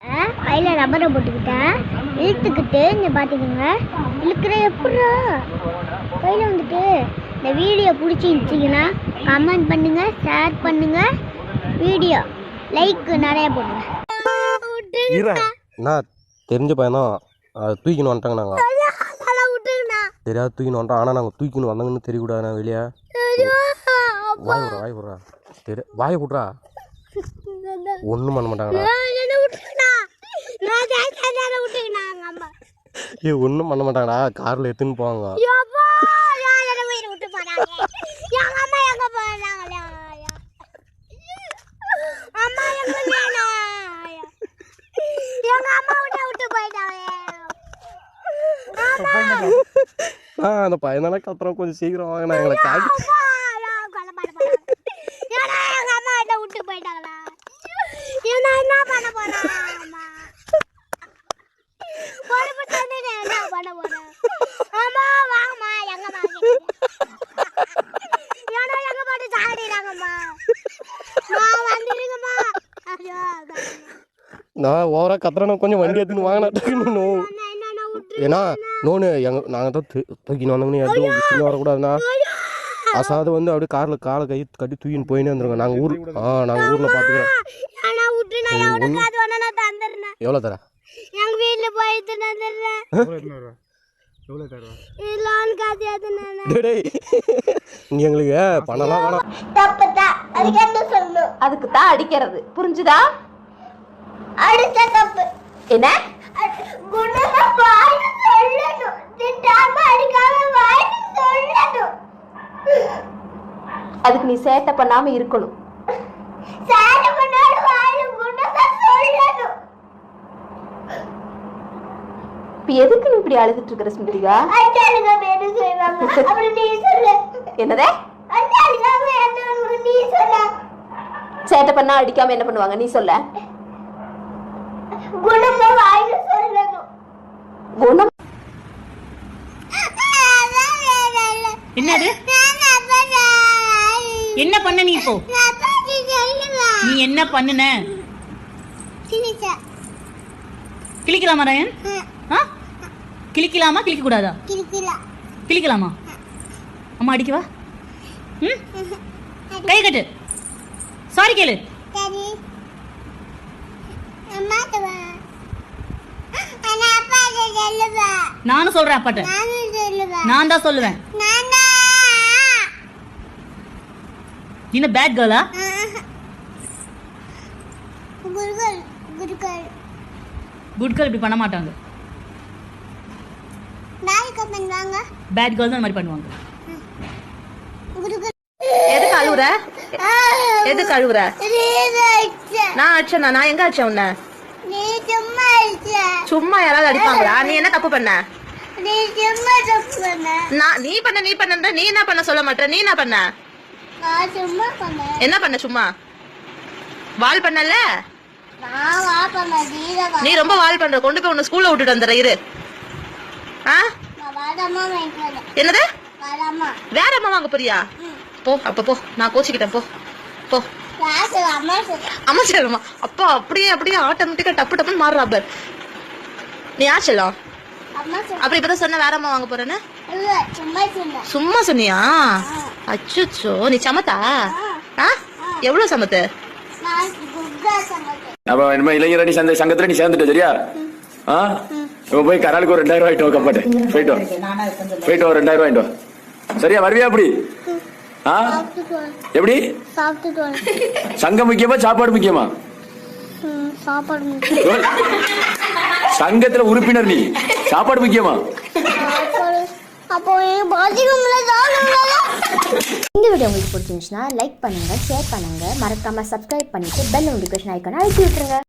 கையில் ரப்பரை போட்டுக்கிட்டேன், இழுத்துக்கிட்டு இங்கே பார்த்துக்கோங்க. இழுக்கிற எப்படா கையில் வந்துட்டு. இந்த வீடியோ பிடிச்சிருந்துச்சிங்கன்னா கமெண்ட் பண்ணுங்கள், ஷேர் பண்ணுங்கள், வீடியோ லைக் நிறைய போடுங்க. நான் தெரிஞ்ச பையன்தான், அதை தூக்கின்னு வந்துட்டாங்க. நாங்கள் தெரியாது தூக்கின்னு வந்துட்டோம். ஆனால் நாங்கள் தூக்கின்னு வந்தாங்கன்னு தெரியக்கூடாதுண்ணா. வெளியே வாய் விட்றா வாய் விட்றா, ஒன்றும் பண்ண மாட்டாங்கண்ணா. ஏ ஒன்றும் பண்ண மாட்டாங்கடா, காரில் எடுத்துன்னு போவாங்க. அந்த பையன் தானே கத்துறோம், கொஞ்சம் சீக்கிரம் வாங்கினா எங்களை காட்டி. நான் ஓவரா கத்துறேன்னா கொஞ்சம் வண்டி எடுத்துன்னு வாங்கினா. ஏன்னா நோனு நாங்கள் தான் தூக்கின்னு வந்தோம்னு எதுவும் வரக்கூடாதுண்ணா. அசாது வந்து அப்படியே காரில் காலை கை கட்டி தூக்கின்னு போயினே வந்துருங்க. நாங்கள் ஊரில் பார்த்துக்கிறோம். எவ்வளோ தர நீ எங்களுக்கு பணம்லாம் வேணாம். அதுக்கு தான் அடிக்கிறது, புரிஞ்சுதா? என்ன அதுக்கு நீ சேட்டை பண்ணாம இருக்கணும். இப்ப எதுக்கு நீ இப்படி அழுதுட்டு இருக்கிற ஸ்மிருதிகா? என்னதே சேட்டை பண்ணா அடிக்காம என்ன பண்ணுவாங்க நீ சொல்ல? குணம் என்னது? என்ன பண்ண நீ இப்போ? நீ என்ன பண்ணுன? கிளிக்கலாமா ராயன்? கிளிக்கலாமா கிளிக்க கூடாதா? கிளிக்கலாமா? அம்மா அடிக்கவா? கை கட்டு, சாரி கேளு. நானும் சொல்றேன் அப்பாட்ட, நான் தான் சொல்லுவேன். நீ என்ன பேட் கேர்ளா? குட் கேர்ள் இப்படி பண்ண மாட்டாங்க. பேட் கேர்ள் தான் மாதிரி பண்ணுவாங்க. எதுக்கு அழுவுற? எதுக்கு அழுவுற? நான் அடிச்சேனா? நான் எங்க அடிச்சேன் உன்ன? சும்மா யாராவது அடிப்பாங்களா? நீ என்ன தப்பு பண்ண? நீ பண்ண நீ என்ன பண்ண சொல்ல மாட்டேன். நீ என்ன பண்ண? என்ன பண்ண? சும்மா வால் பண்ணல. நீ ரொம்ப வால் பண்ற. கொண்டு போய் உன்னை ஸ்கூல்ல விட்டுட்டு வந்துடுற. இரு. என்னது? வேற அம்மா வாங்க போறியா? போ அப்ப போ, நான் கோச்சிக்கிட்டேன். போ போ. அம்மா செல்லமா? அப்பா அப்படியே ஆட்டோமேட்டிக்கா டப்பு டப்புன்னு மாறுறாப்ல. நீ யார் செல்லம்? அப்புறம் இப்பதான் சொன்ன வேற அம்மா வாங்க போறேன்னு. சும்மா சொன்னியா? அச்சோ, நீ சமத்தா? எவ்வளவு சமத்து? அப்ப என்ன இளைஞரணி சங்கத்துல நீ சேர்ந்துட்ட சரியா? இப்ப போய் கராலுக்கு ஒரு 2000 ரூபாய் கப்பாட்டு போயிட்டு ஒரு 2000 ரூபாய் சரியா? வருவியா? அப்படி எப்படி? சங்கம் முக்கியமா சாப்பாடு முக்கியமா? சங்கத்துல உறுப்பினர் நீ, சாப்பாடு முக்கியமா? இந்த வீடியோ உங்களுக்கு பிடிச்சிருந்துச்சுன்னா லைக் பண்ணுங்க, ஷேர் பண்ணுங்க, மறக்காம சப்ஸ்கிரைப் பண்ணிட்டு பெல் நோட்டிஃபிகேஷன் ஐகானை அழுத்தி விட்டுருங்க.